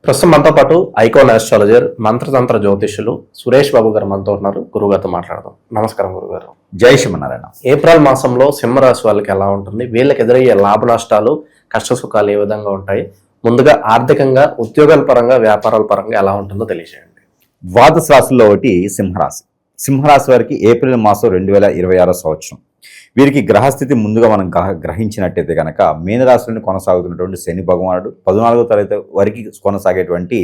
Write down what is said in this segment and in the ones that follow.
ప్రస్తుతం మనతో పాటు ఐకాన్ ఆస్ట్రాలజర్ మంత్రతంత్ర జ్యోతిష్యులు సురేష్ బాబు గారు మనతో ఉన్నారు. గురుగారితో మాట్లాడదాం. నమస్కారం గురుగారు. జై శ్రీమన్నారాయణ. ఏప్రిల్ మాసంలో సింహరాశి వాళ్ళకి ఎలా ఉంటుంది, వీళ్ళకి ఎదురయ్యే లాభ నష్టాలు కష్ట సుఖాలు ఏ విధంగా ఉంటాయి, ముందుగా ఆర్థికంగా ఉద్యోగాల పరంగా వ్యాపారాల పరంగా ఎలా ఉంటుందో తెలియజేయండి. ద్వాదశ రాశుల్లో ఒకటి సింహరాశి. సింహరాశి వారికి ఏప్రిల్ మాసం 2026 సంవత్సరం. వీరికి గ్రహస్థితి ముందుగా మనం గ్రహించినట్టయితే కనుక మీనరాశిలోని కొనసాగుతున్నటువంటి శని భగవానుడు, 14వ తరగతి వరకు కొనసాగేటువంటి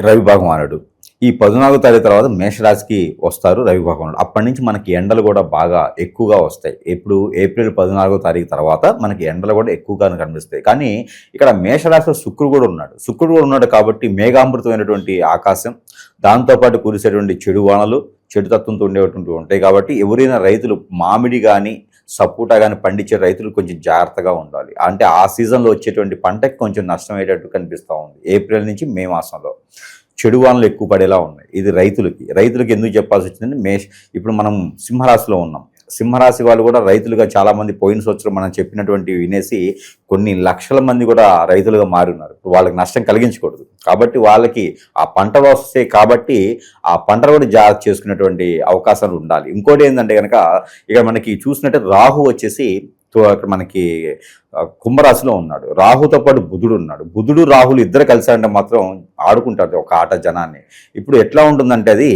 రవి భగవానుడు, ఈ 14వ తరగతి తర్వాత మేషరాశికి వస్తారు రవి భగవానుడు. అప్పటి నుంచి మనకి ఎండలు కూడా బాగా ఎక్కువగా వస్తాయి. ఇప్పుడు ఏప్రిల్ 14వ తారీఖు తర్వాత మనకి ఎండలు కూడా ఎక్కువగా కనిపిస్తాయి. కానీ ఇక్కడ మేషరాశిలో శుక్రుడు కూడా ఉన్నాడు కాబట్టి మేఘామృతమైనటువంటి ఆకాశం, దాంతోపాటు కురిసేటువంటి చెడు వానలు, చెడు తత్వంతో ఉండేటువంటి ఉంటాయి. కాబట్టి ఎవరైనా రైతులు మామిడి కానీ సపోటా కానీ పండించే రైతులు కొంచెం జాగ్రత్తగా ఉండాలి. అంటే ఆ సీజన్లో వచ్చేటువంటి పంటకి కొంచెం నష్టం అయ్యేటట్టు కనిపిస్తూ ఉంది. ఏప్రిల్ నుంచి మే మాసంలో చెడు వానలు ఎక్కువ పడేలా ఉన్నాయి. ఇది రైతులకి ఎందుకు చెప్పాల్సి వచ్చిందంటే ఇప్పుడు మనం సింహరాశిలో ఉన్నాం. సింహరాశి వాళ్ళు కూడా రైతులుగా చాలామంది పోయిన సంవత్సరం మనం చెప్పినటువంటి వినేసి కొన్ని లక్షల మంది కూడా రైతులుగా మారి ఉన్నారు. వాళ్ళకి నష్టం కలిగించకూడదు కాబట్టి వాళ్ళకి ఆ పంట వస్తాయి కాబట్టి ఆ పంటను కూడా జాగ్రత్త చేసుకునేటువంటి అవకాశాలు ఉండాలి. ఇంకోటి ఏంటంటే కనుక ఇక మనకి చూసినట్టే రాహు వచ్చేసి అక్కడ మనకి కుంభరాశిలో ఉన్నాడు. రాహుతో పాటు బుధుడు ఉన్నాడు. బుధుడు రాహులు ఇద్దరు కలిసారంటే మాత్రం ఆడుకుంటారు ఒక ఆట జనాన్ని. ఇప్పుడు ఎట్లా ఉంటుందంటే అది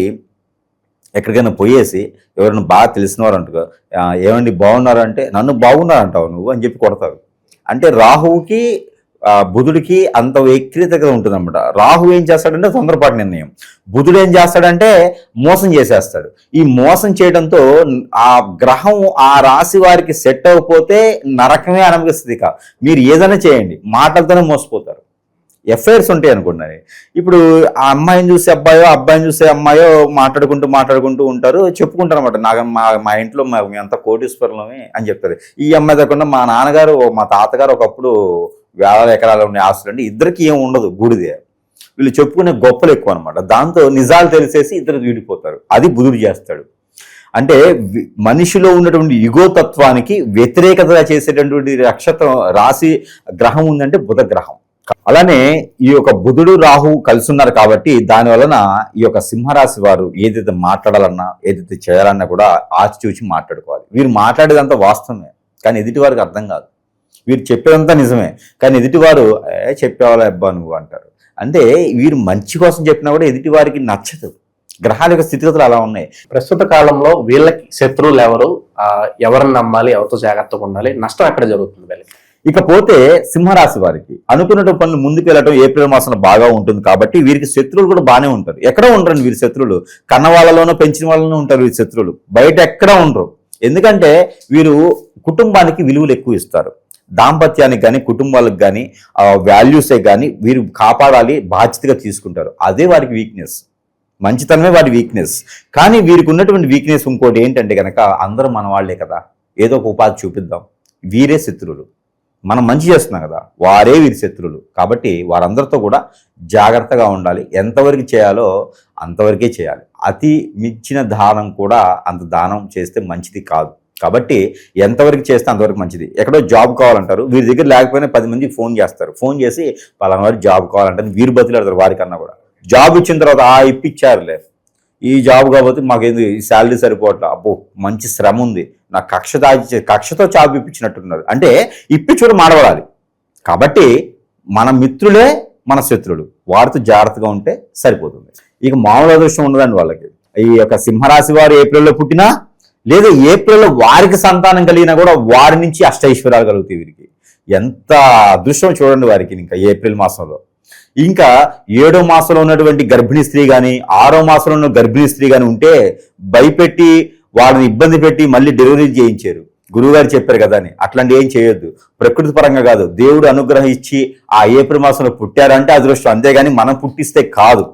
ఎక్కడికైనా పోయేసి ఎవరైనా బాగా తెలిసినవారు అంటుగా ఏమండి బాగున్నారంటే నన్ను బాగున్నారంటావు నువ్వు అని చెప్పి కొడతారు. అంటే రాహువుకి బుధుడికి అంత వ్యక్తిగతంగా ఉంటుందన్నమాట. రాహు ఏం చేస్తాడంటే తొందరపాటు నిర్ణయం, బుధుడు ఏం చేస్తాడంటే మోసం చేసేస్తాడు. ఈ మోసం చేయడంతో ఆ గ్రహం ఆ రాశి వారికి సెట్ అవ్వకపోతే నరకమే అనుభవిస్తుంది. మీరు ఏదైనా చేయండి మాటలతోనే మోసపోతారు. ఎఫ్ఐఆర్స్ ఉంటాయి అనుకున్నది. ఇప్పుడు ఆ అమ్మాయిని చూసే అబ్బాయో అబ్బాయిని చూసే అమ్మాయో మాట్లాడుకుంటూ ఉంటారు, చెప్పుకుంటారు అనమాట. నాకు మా ఇంట్లో మేమంతా కోటీశ్వరులమే అని చెప్తారు. ఈ అమ్మాయి కాకుండా మా నాన్నగారు మా తాతగారు ఒకప్పుడు వేల ఎకరాలు ఉండే ఆస్తులు అంటే ఇద్దరికి ఏం ఉండదు, బూడిదే. వీళ్ళు చెప్పుకునే గొప్పలు ఎక్కువ అనమాట. దాంతో నిజాలు తెలిసేసి ఇద్దరు వీడిపోతారు. అది బుధుడు చేస్తాడు. అంటే మనిషిలో ఉన్నటువంటి యుగోతత్వానికి వ్యతిరేకత చేసేటటువంటి నక్షత్రం రాశి గ్రహం ఉందంటే బుధ గ్రహం. అలానే ఈ యొక్క బుధుడు రాహు కలిసి ఉన్నారు కాబట్టి దాని వలన ఈ యొక్క సింహరాశి వారు ఏదైతే మాట్లాడాలన్నా ఏదైతే చేయాలన్నా కూడా ఆచి చూచి మాట్లాడుకోవాలి. వీరు మాట్లాడేదంతా వాస్తవమే కానీ ఎదుటి వారికి అర్థం కాదు. వీరు చెప్పేదంతా నిజమే కానీ ఎదుటివారు చెప్పేవాళ్ళ అబ్బా నువ్వు అంటారు. అంటే వీరు మంచి కోసం చెప్పినా కూడా ఎదుటి వారికి నచ్చదు. గ్రహాల యొక్క స్థితిగతులు అలా ఉన్నాయి. ప్రస్తుత కాలంలో వీళ్ళకి శత్రువులు ఎవరిని నమ్మాలి, ఎవరితో జాగ్రత్తగా ఉండాలి, నష్టం ఎక్కడ జరుగుతుంది వీళ్ళకి? ఇకపోతే సింహరాశి వారికి అనుకున్న పనులు ముందుకు వెళ్ళడం ఏప్రిల్ మాసంలో బాగా ఉంటుంది కాబట్టి వీరికి శత్రువులు కూడా బాగానే ఉంటారు. ఎక్కడ ఉండరండి వీరి శత్రువులు, కన్న వాళ్ళలోనో పెంచిన వాళ్ళలోనూ ఉంటారు వీరి శత్రువులు, బయట ఎక్కడ ఉండరు. ఎందుకంటే వీరు కుటుంబానికి విలువలు ఎక్కువ ఇస్తారు. దాంపత్యానికి కానీ కుటుంబాలకు కానీ వాల్యూసే కానీ వీరు కాపాడాలి, బాధ్యతగా తీసుకుంటారు. అదే వారికి వీక్నెస్, మంచితనమే వారి వీక్నెస్. కానీ వీరికి ఉన్నటువంటి వీక్నెస్ ఇంకోటి ఏంటంటే కనుక అందరూ మన వాళ్లే కదా, ఏదో ఒక ఉపాధి చూపిద్దాం, వీరే శత్రువులు. మనం మంచి చేస్తున్నాం కదా, వారే వీరి శత్రువులు. కాబట్టి వారందరితో కూడా జాగ్రత్తగా ఉండాలి. ఎంతవరకు చేయాలో అంతవరకే చేయాలి. అతి మించిన దానం కూడా అంత దానం చేస్తే మంచిది కాదు. కాబట్టి ఎంతవరకు చేస్తే అంతవరకు మంచిది. ఎక్కడో జాబ్ కావాలంటారు, వీరి దగ్గర లేకపోయినా 10 మందికి ఫోన్ చేస్తారు. ఫోన్ చేసి పలానా వారికి జాబ్ కావాలంటే వీరు బతులాడతారు. వారికన్నా కూడా జాబ్ ఇచ్చిన తర్వాత ఇప్పించారులే, ఈ జాబ్ కాబట్టి మాకేంది ఈ శాలరీ సరిపోవట్లే, అబ్బో మంచి శ్రమ ఉంది, నా కక్షతో జాబ్ ఇప్పించినట్టున్నారు. అంటే ఇప్పించుడు మాడబడాలి. కాబట్టి మన మిత్రులే మన శత్రువులు, వారితో జాగ్రత్తగా ఉంటే సరిపోతుంది. ఇక మామూలు అదృష్టం ఉండదండి వాళ్ళకి. ఈ యొక్క సింహరాశి వారు ఏప్రిల్లో పుట్టినా లేదా ఏప్రిల్లో వారికి సంతానం కలిగినా కూడా వారి నుంచి అష్టైశ్వర్యాలు కలుగుతాయి. వీరికి ఎంత అదృష్టం చూడండి వారికి. ఇంకా ఏప్రిల్ మాసంలో ఇంకా 7వ మాసంలో ఉన్నటువంటి గర్భిణీ స్త్రీ కానీ 6వ మాసంలో ఉన్న గర్భిణీ స్త్రీ కానీ ఉంటే భయపెట్టి వాళ్ళని ఇబ్బంది పెట్టి మళ్ళీ డెలివరీ చేయించారు. గురువుగారు చెప్పారు కదా అని అట్లాంటి ఏం చేయొద్దు. ప్రకృతి పరంగా కాదు, దేవుడు అనుగ్రహం ఇచ్చి ఆ ఏప్రిల్ మాసంలో పుట్టారంటే అదృష్టం, అంతేగాని మనం పుట్టిస్తే కాదు.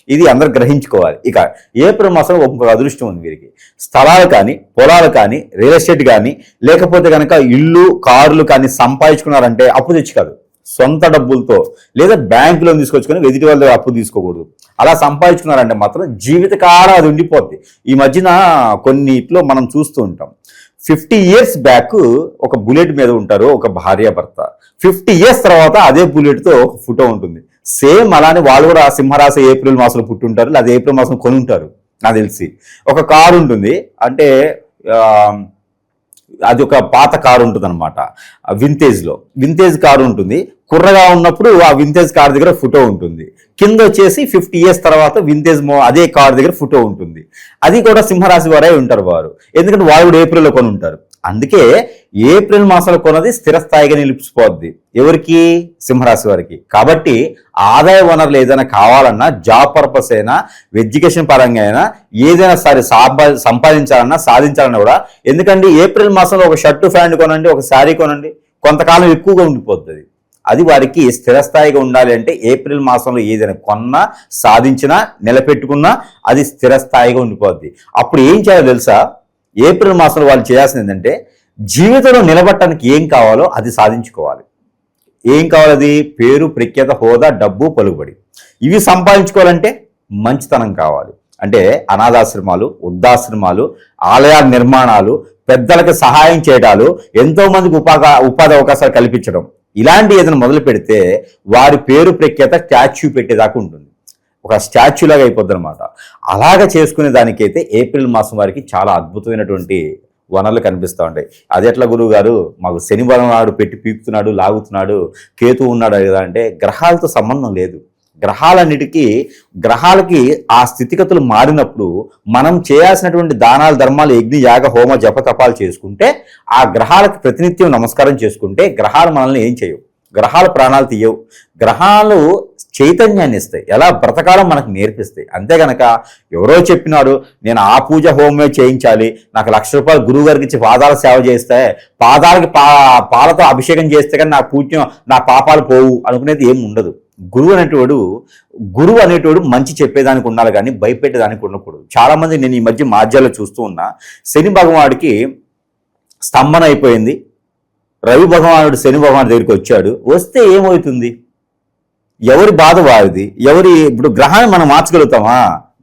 ఇది అందరూ గ్రహించుకోవాలి. ఇక ఏప్రిల్ మాసంలో ఒక అదృష్టం ఉంది వీరికి. స్థలాలు కానీ పొలాలు కానీ రియల్ ఎస్టేట్ కానీ లేకపోతే కనుక ఇల్లు కార్లు కానీ సంపాదించుకున్నారంటే అప్పు తెచ్చి కాదు, సొంత డబ్బులతో లేదా బ్యాంకులో తీసుకొచ్చుకొని ఎదుటి వాళ్ళ అప్పు తీసుకోకూడదు. అలా సంపాదించుకున్నారంటే మాత్రం జీవితకాలం అది ఉండిపోద్ది. ఈ మధ్యన కొన్నిట్లో మనం చూస్తూ ఉంటాం. 50 years బ్యాక్ ఒక బుల్లెట్ మీద ఉంటారు ఒక భార్య భర్త. 50 years తర్వాత అదే బుల్లెట్తో ఒక ఫోటో ఉంటుంది. సేమ్ అలానే వాళ్ళు కూడా సింహరాశి ఏప్రిల్ మాసంలో పుట్టుంటారు, లేదా ఏప్రిల్ మాసం కొని ఉంటారు నాకు తెలిసి. ఒక కారు ఉంటుంది, అంటే అది ఒక పాత కారు ఉంటుంది అనమాట, వింటేజ్ కారు ఉంటుంది. కుర్రగా ఉన్నప్పుడు ఆ వింటేజ్ కార్ దగ్గర ఫోటో ఉంటుంది, కింద వచ్చేసి 50 years తర్వాత వింటేజ్ అదే కార్ దగ్గర ఫోటో ఉంటుంది. అది కూడా సింహరాశి వారే ఉంటారు వారు, ఎందుకంటే వారు కూడా ఏప్రిల్లో కొని ఉంటారు. అందుకే ఏప్రిల్ మాసంలో కొన్నది స్థిరస్థాయిగా నిలిచిపోద్ది ఎవరికి? సింహరాశి వారికి. కాబట్టి ఆదాయ వనరులు ఏదైనా కావాలన్నా, జాబ్ పర్పస్ అయినా, ఎడ్యుకేషన్ పరంగా అయినా, ఏదైనా సరే సంపాదించాలన్నా సాధించాలన్నా కూడా, ఎందుకంటే ఏప్రిల్ మాసంలో ఒక షర్టు ప్యాంట్ కొనండి, ఒక శారీ కొనండి, కొంతకాలం ఎక్కువగా ఉండిపోతుంది. అది వారికి స్థిరస్థాయిగా ఉండాలి అంటే ఏప్రిల్ మాసంలో ఏదైనా కొన్నా, సాధించినా, నిలబెట్టుకున్నా అది స్థిరస్థాయిగా ఉండిపోద్ది. అప్పుడు ఏం చేయాలో తెలుసా? ఏప్రిల్ మాసంలో వాళ్ళు చేయాల్సింది ఏంటంటే, జీవితంలో నిలబడటానికి ఏం కావాలో అది సాధించుకోవాలి. ఏం కావాలి? అది పేరు, ప్రఖ్యాత, హోదా, డబ్బు, పలుకుబడి. ఇవి సంపాదించుకోవాలంటే మంచితనం కావాలి. అంటే అనాథాశ్రమాలు, వృద్ధాశ్రమాలు, ఆలయాల నిర్మాణాలు, పెద్దలకు సహాయం చేయడాలు, ఎంతో మందికి ఉపాధి అవకాశాలు కల్పించడం, ఇలాంటి ఏదైనా మొదలు పెడితే వారి పేరు ప్రఖ్యాత స్టాచ్యూ పెట్టేదాకా ఉంటుంది. ఒక స్టాచ్యూ లాగా అయిపోద్ది అనమాట. అలాగా చేసుకునే దానికైతే ఏప్రిల్ మాసం వారికి చాలా అద్భుతమైనటువంటి వనరులు కనిపిస్తూ ఉంటాయి. అది ఎట్లా గురువు గారు, మాకు శని బలం నాడు పెట్టి పీకుతున్నాడు, లాగుతున్నాడు, కేతు ఉన్నాడు కదా అంటే, గ్రహాలతో సంబంధం లేదు. గ్రహాలకి ఆ స్థితిగతులు మారినప్పుడు మనం చేయాల్సినటువంటి దానాలు, ధర్మాలు, యజ్ఞ, యాగ, హోమ, జప, తపాలు చేసుకుంటే, ఆ గ్రహాలకు ప్రతినిత్యం నమస్కారం చేసుకుంటే గ్రహాలు మనల్ని ఏం చేయవు. గ్రహాలు ప్రాణాలు తీయవు. గ్రహాలు చైతన్యాన్ని ఇస్తాయి, ఎలా బ్రతకాలం మనకు నేర్పిస్తాయి. అంతే గనక ఎవరో చెప్పినారు, నేను ఆ పూజ హోమే చేయించాలి, నాకు ₹1,00,000 గురువు గారికి ఇచ్చి పాదాల సేవ చేస్తే, పాదాలకి పాలతో అభిషేకం చేస్తే కానీ నా పూజ్యం, నా పాపాలు పోవు అనుకునేది ఏమి ఉండదు. గురువు అనేటోడు మంచి చెప్పేదానికి ఉండాలి కానీ భయపెట్టేదానికి ఉండకూడదు. చాలా మంది నేను ఈ మధ్య మాధ్యాల్లో చూస్తూ ఉన్నా, శని భగవానుడికి స్తంభన అయిపోయింది, రవి భగవానుడు శని భగవానుడి దగ్గరికి వచ్చాడు, వస్తే ఏమవుతుంది? ఎవరి బాధ వారిది. ఇప్పుడు గ్రహాన్ని మనం మార్చగలుగుతామా?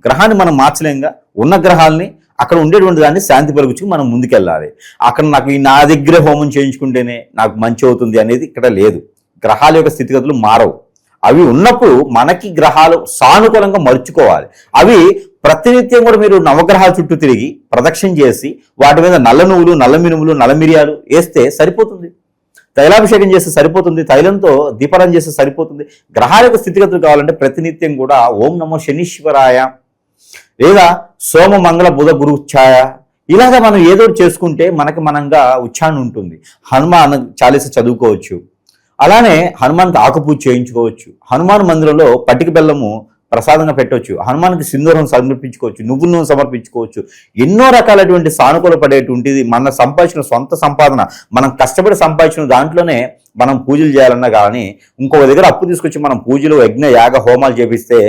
గ్రహాన్ని మనం మార్చలేంగా. ఉన్న గ్రహాలని అక్కడ ఉండేటువంటి దాన్ని శాంతి పలుకుచుకు మనం ముందుకెళ్ళాలి. అక్కడ నా దగ్గర హోమం చేయించుకుంటేనే నాకు మంచి అవుతుంది అనేది ఇక్కడ లేదు. గ్రహాల యొక్క స్థితిగతులు మారవు. అవి ఉన్నప్పుడు మనకి గ్రహాలు సానుకూలంగా మర్చుకోవాలి. అవి ప్రతినిత్యం కూడా మీరు నవగ్రహాల చుట్టూ తిరిగి ప్రదక్షిణ చేసి వాటి మీద నల్ల నువ్వులు, నల్ల మినుములు, నల్ల మిరియాలు వేస్తే సరిపోతుంది. తైలాభిషేకం చేస్తే సరిపోతుంది. తైలంతో దీపారాధన చేస్తే సరిపోతుంది. గ్రహాల యొక్క స్థితిగతులు కావాలంటే ప్రతినిత్యం కూడా ఓం నమో శనీశ్వరాయ, లేదా సోమ మంగళ బుధ గురు ఛాయ, ఇలాగా మనం ఏదో చేసుకుంటే మనకి మనంగా ఉచ్చారణ ఉంటుంది. హనుమాన్ చాలీస చదువుకోవచ్చు. అలానే హనుమాన్కి ఆకుపూజ చేయించుకోవచ్చు. హనుమాన్ మందిరంలో పట్టిక బెల్లము ప్రసాదంగా పెట్టవచ్చు. హనుమాన్కి సింధూరం సమర్పించుకోవచ్చు, నువ్వుల నూనె సమర్పించుకోవచ్చు. ఎన్నో రకాలటువంటి సానుకూల పడేటువంటిది మన సంపాదించిన సొంత సంపాదన, మనం కష్టపడి సంపాదించిన దాంట్లోనే మనం పూజలు చేయాలన్నా కానీ ఇంకొక దగ్గర అప్పు తీసుకొచ్చి మనం పూజలు, యజ్ఞ, యాగ, హోమాలు చేపిస్తే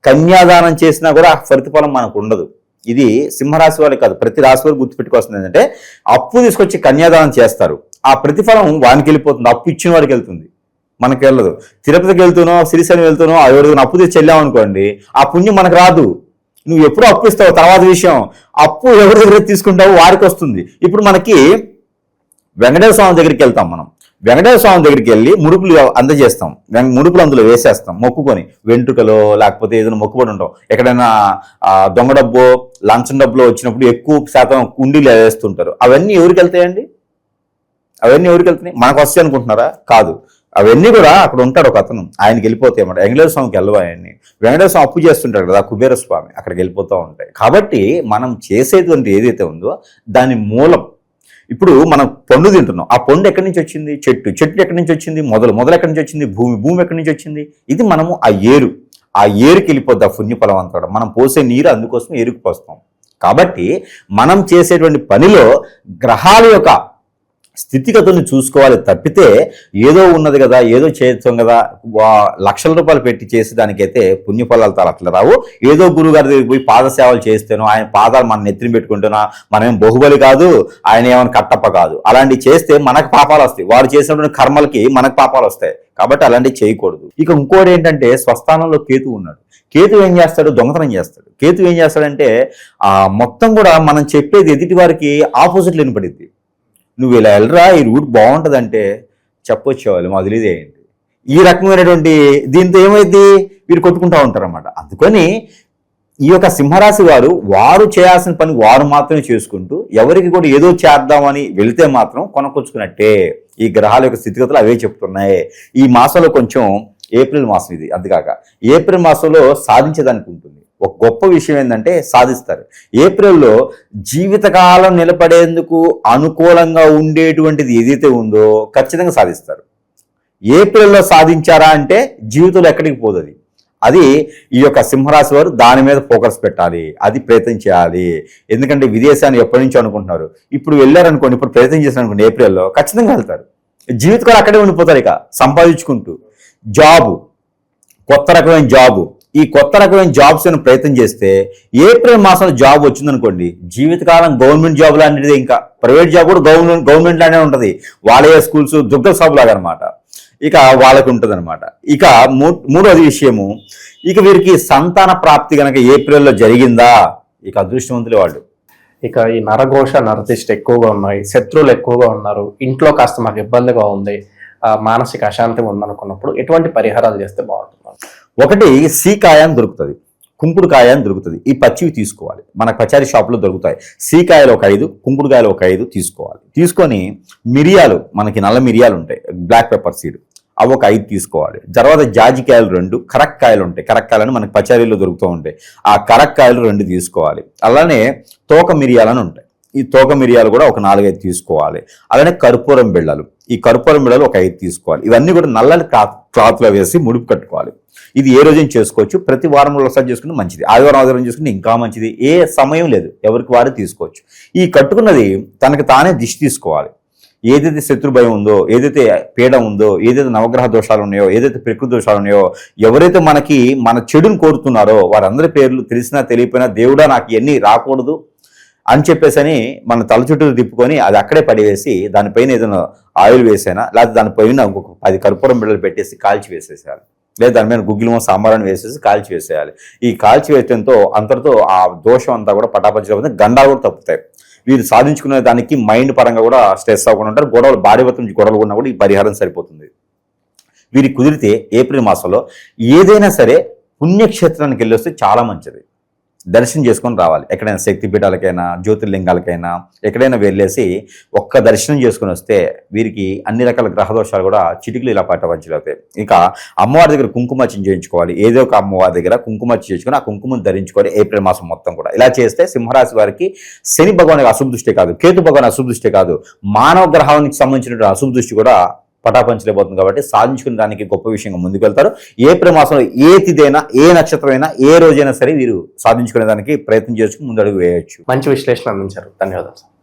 కన్యాదానం చేసినా కూడా ప్రతిఫలం మనకు ఉండదు. ఇది సింహరాశి వారికి కాదు, ప్రతి రాశి వారికి గుర్తుపెట్టుకోవాల్సింది ఏంటంటే, అప్పు తీసుకొచ్చి కన్యాదానం చేస్తారు, ఆ ప్రతిఫలం వానికి వెళ్ళిపోతుంది, అప్పు ఇచ్చిన వాడికి వెళ్తుంది, మనకి వెళ్ళదు. తిరుపతికి వెళ్తున్నావు, శ్రీశైలం వెళ్తున్నావు, ఎవరికైనా అప్పు తీసి చెల్లామనుకోండి, ఆ పుణ్యం మనకు రాదు. నువ్వు ఎప్పుడు అప్పు ఇస్తావు తర్వాత విషయం, అప్పు ఎవరి దగ్గర తీసుకుంటావో వారికి వస్తుంది. ఇప్పుడు మనకి వెంకటేశ్వర స్వామి దగ్గరికి వెళ్తాం. మనం వెంకటేశ్వర స్వామి దగ్గరికి వెళ్ళి ముడుపులు అందజేస్తాం, ముడుపులు అందులో వేసేస్తాం మొక్కుకొని, వెంట్రుకలో లేకపోతే ఏదైనా మొక్కుబడి ఉంటాం. ఎక్కడైనా దొంగ డబ్బు, లంచం డబ్బులో వచ్చినప్పుడు ఎక్కువ శాతం కుండీలు వేస్తుంటారు. అవన్నీ ఎవరికి వెళ్తాయండి? అవన్నీ ఎవరికి వెళ్తున్నాయి? మనకు వస్తాయి అనుకుంటున్నారా? కాదు. అవన్నీ కూడా అక్కడ ఉంటాడు ఒక అతను, ఆయనకి వెళ్ళిపోతాయి అన్నమాట. వెంకటేశ్వర స్వామికి వెళ్ళవు ఆయన్ని. వెంకటేశ్వర స్వామి అప్పు చేస్తుంటాడు కదా, కుబేర స్వామి, అక్కడికి వెళ్ళిపోతూ ఉంటాయి. కాబట్టి మనం చేసేటువంటి ఏదైతే ఉందో దాని మూలం. ఇప్పుడు మనం పండు తింటున్నాం, ఆ పండు ఎక్కడి నుంచి వచ్చింది? చెట్టు ఎక్కడి నుంచి వచ్చింది? మొదలు ఎక్కడి నుంచి వచ్చింది? భూమి ఎక్కడి నుంచి వచ్చింది? ఇది మనము ఆ ఏరుకి వెళ్ళిపోద్ది ఆ పుణ్యఫలం అంతా. మనం పోసే నీరు అందుకోసం ఏరుకు పోస్తాం. కాబట్టి మనం చేసేటువంటి పనిలో గ్రహాల యొక్క స్థితిగతుల్ని చూసుకోవాలి తప్పితే, ఏదో ఉన్నది కదా, ఏదో చేస్తాం కదా, ₹1,00,000 పెట్టి చేసేదానికైతే పుణ్యఫలాలు అట్లా రావు. ఏదో గురువుగారి దగ్గరికి పోయి పాదసేవలు చేస్తేనో, ఆయన పాదాలు మన నెత్తిని పెట్టుకుంటేనో, మనమేం బాహుబలి కాదు, ఆయన ఏమైనా కట్టప్ప కాదు. అలాంటివి చేస్తే మనకు పాపాలు వస్తాయి, వారు చేసినటువంటి కర్మలకి మనకు పాపాలు వస్తాయి. కాబట్టి అలాంటివి చేయకూడదు. ఇక ఇంకోటి ఏంటంటే, స్వస్థానంలో కేతు ఉన్నాడు. కేతు ఏం చేస్తాడు? దొంగతనం చేస్తాడు. కేతు ఏం చేస్తాడంటే, మొత్తం కూడా మనం చెప్పేది ఎదుటి వారికి ఆపోజిట్లు వినపడిద్ది. నువ్వు ఇలా వెళ్ళరా, ఈ రూట్ బాగుంటుందంటే చెప్పొచ్చేవాళ్ళు, మాకు తెలియదేంటి, ఈ రకమైనటువంటి దీంతో ఏమైంది, వీరు కొట్టుకుంటూ ఉంటారు అన్నమాట. అందుకని ఈ యొక్క సింహరాశి వారు చేయాల్సిన పని వారు మాత్రమే చేసుకుంటూ ఎవరికి కూడా ఏదో చేద్దామని వెళితే మాత్రం కొనకొచ్చుకున్నట్టే. ఈ గ్రహాల యొక్క స్థితిగతులు అవే చెప్తున్నాయి. ఈ మాసంలో కొంచెం ఏప్రిల్ మాసం ఇది, అందుకాక ఏప్రిల్ మాసంలో సాధించేదానికి ఉంటుంది. ఒక గొప్ప విషయం ఏంటంటే సాధిస్తారు. ఏప్రిల్లో జీవితకాలం నిలబడేందుకు అనుకూలంగా ఉండేటువంటిది ఏదైతే ఉందో ఖచ్చితంగా సాధిస్తారు. ఏప్రిల్లో సాధించారా అంటే జీవితంలో ఎక్కడికి పోదు. అది ఈ యొక్క సింహరాశి వారు దాని మీద ఫోకస్ పెట్టాలి, అది ప్రయత్నం చేయాలి. ఎందుకంటే విదేశాన్ని ఎప్పటి నుంచో అనుకుంటున్నారు, ఇప్పుడు వెళ్ళారనుకోండి, ఇప్పుడు ప్రయత్నం చేశారనుకోండి, ఏప్రిల్లో ఖచ్చితంగా వెళ్తారు. జీవితకాలం అక్కడే ఉండిపోతారు. ఇక సంపాదించుకుంటూ జాబు, కొత్త రకమైన జాబు, ఈ కొత్త రకమైన జాబ్స్ ప్రయత్నం చేస్తే ఏప్రిల్ మాసంలో జాబ్ వచ్చిందనుకోండి, జీవితకాలం గవర్నమెంట్ జాబ్ లాంటిది. ఇంకా ప్రైవేట్ జాబ్ కూడా గవర్నమెంట్ లానే ఉంటుంది. వాళ్ళే స్కూల్స్ దుర్గ సాబు లాగా అనమాట. ఇక వాళ్ళకు ఉంటుంది అనమాట. ఇక మూడోది విషయము, ఇక వీరికి సంతాన ప్రాప్తి కనుక ఏప్రిల్లో జరిగిందా, ఇక అదృష్టవంతులే వాళ్ళు. ఇక ఈ నరఘోష నరదిష్ట ఎక్కువగా ఉన్నాయి, శత్రువులు ఎక్కువగా ఉన్నారు, ఇంట్లో కాస్త మాకు ఇబ్బందిగా ఉంది, మానసిక అశాంతి ఉందనుకున్నప్పుడు ఎటువంటి పరిహారాలు చేస్తే బాగుంటుంది? ఒకటి సీకాయ అని దొరుకుతుంది, కుంకుడుకాయ అని దొరుకుతుంది. ఈ పచ్చివి తీసుకోవాలి, మన పచారీ షాప్లో దొరుకుతాయి. సీకాయలు ఒక 5, కుంకుడుకాయలు ఒక 5 తీసుకోవాలి. తీసుకొని మిరియాలు, మనకి నల్ల మిరియాలు ఉంటాయి, బ్లాక్ పెప్పర్ సీడ్, అవి ఒక 5 తీసుకోవాలి. తర్వాత జాజికాయలు 2, కరక్కాయలు ఉంటాయి, కరక్కాయలని మనకి పచారీలో దొరుకుతూ ఉంటాయి, ఆ కరక్కాయలు 2 తీసుకోవాలి. అలానే తోక మిరియాలని ఉంటాయి, ఈ తోక మిరియాలు కూడా ఒక 4-5 తీసుకోవాలి. అలానే కర్పూరం బిళ్ళలు, ఈ కర్పూరం బిళ్ళలు ఒక 5 తీసుకోవాలి. ఇవన్నీ కూడా నల్లని క్లాత్లో వేసి ముడుపు కట్టుకోవాలి. ఇది ఏ రోజైనా చేసుకోవచ్చు, ప్రతి వారంలో ఒకసారి చేసుకుంటే మంచిది, ఆదివారం చేసుకుంటే ఇంకా మంచిది. ఏ సమయం లేదు, ఎవరికి వారే తీసుకోవచ్చు. ఈ కట్టుకున్నది తనకి తానే దిష్టి తీసుకోవాలి. ఏదైతే శత్రు భయం ఉందో, ఏదైతే పీడ ఉందో, ఏదైతే నవగ్రహ దోషాలు ఉన్నాయో, ఏదైతే ప్రకృతి దోషాలు ఉన్నాయో, ఎవరైతే మన చెడును కోరుతున్నారో వారందరి పేర్లు తెలిసినా తెలియపోయినా, దేవుడా నాకు ఇవన్నీ రాకూడదు అని చెప్పేసి మన తల చుట్టూ తిప్పుకొని అది అక్కడే పడివేసి దానిపైన ఏదైనా ఆయిల్ వేసైనా, లేకపోతే దానిపైన ఇంకొక 10 కర్పూరం బిళ్ళలు పెట్టేసి కాల్చి వేసేసేయాలి. లేదా దాని మీద గుగ్గిలమో సాంబారాన్ని వేసేసి కాల్చి వేసేయాలి. ఈ కాల్చి వేయడంతో అంతటితో ఆ దోషం అంతా కూడా పటాపంచలేకపోతే గండాలు కూడా తప్పుతాయి. వీరు సాధించుకునే దానికి మైండ్ పరంగా కూడా స్ట్రెస్ అవ్వకుండా ఉంటారు. గొడవలు, భార్యాభర్తల నుంచి గొడవలు ఉన్నా కూడా ఈ పరిహారం సరిపోతుంది. వీరికి కుదిరితే ఏప్రిల్ మాసంలో ఏదైనా సరే పుణ్యక్షేత్రానికి వెళ్ళి వస్తే చాలా మంచిది. దర్శనం చేసుకొని రావాలి. ఎక్కడైనా శక్తిపీఠాలకైనా, జ్యోతిర్లింగాలకైనా ఎక్కడైనా వెళ్ళేసి ఒక్క దర్శనం చేసుకుని వస్తే వీరికి అన్ని రకాల గ్రహదోషాలు కూడా చిటికలు ఇలా పట్టవంచులవుతాయి. ఇక అమ్మవారి దగ్గర కుంకుమార్చన చేయించుకోవాలి. ఏదో ఒక అమ్మవారి దగ్గర కుంకుమార్చన చేసుకుని ఆ కుంకుమను ధరించుకోవాలి ఏప్రిల్ మాసం మొత్తం కూడా. ఇలా చేస్తే సింహరాశి వారికి శని భగవాన్ అశుభ దృష్టి కాదు, కేతు భగవాన్ అశుభ దృష్టి కాదు, మానవ గ్రహానికి సంబంధించిన అశుభ దృష్టి కూడా పటాపంచలేకపోతుంది. కాబట్టి సాధించుకునే దానికి గొప్ప విషయంగా ముందుకు వెళ్తారు. ఏప్రిల్ మాసంలో ఏ తిథైనా, ఏ నక్షత్రమైనా, ఏ రోజైనా సరే వీరు సాధించుకునే దానికి ప్రయత్నం చేసుకుని ముందడుగు వేయవచ్చు. మంచి విశ్లేషణ అందించారు, ధన్యవాదాలు.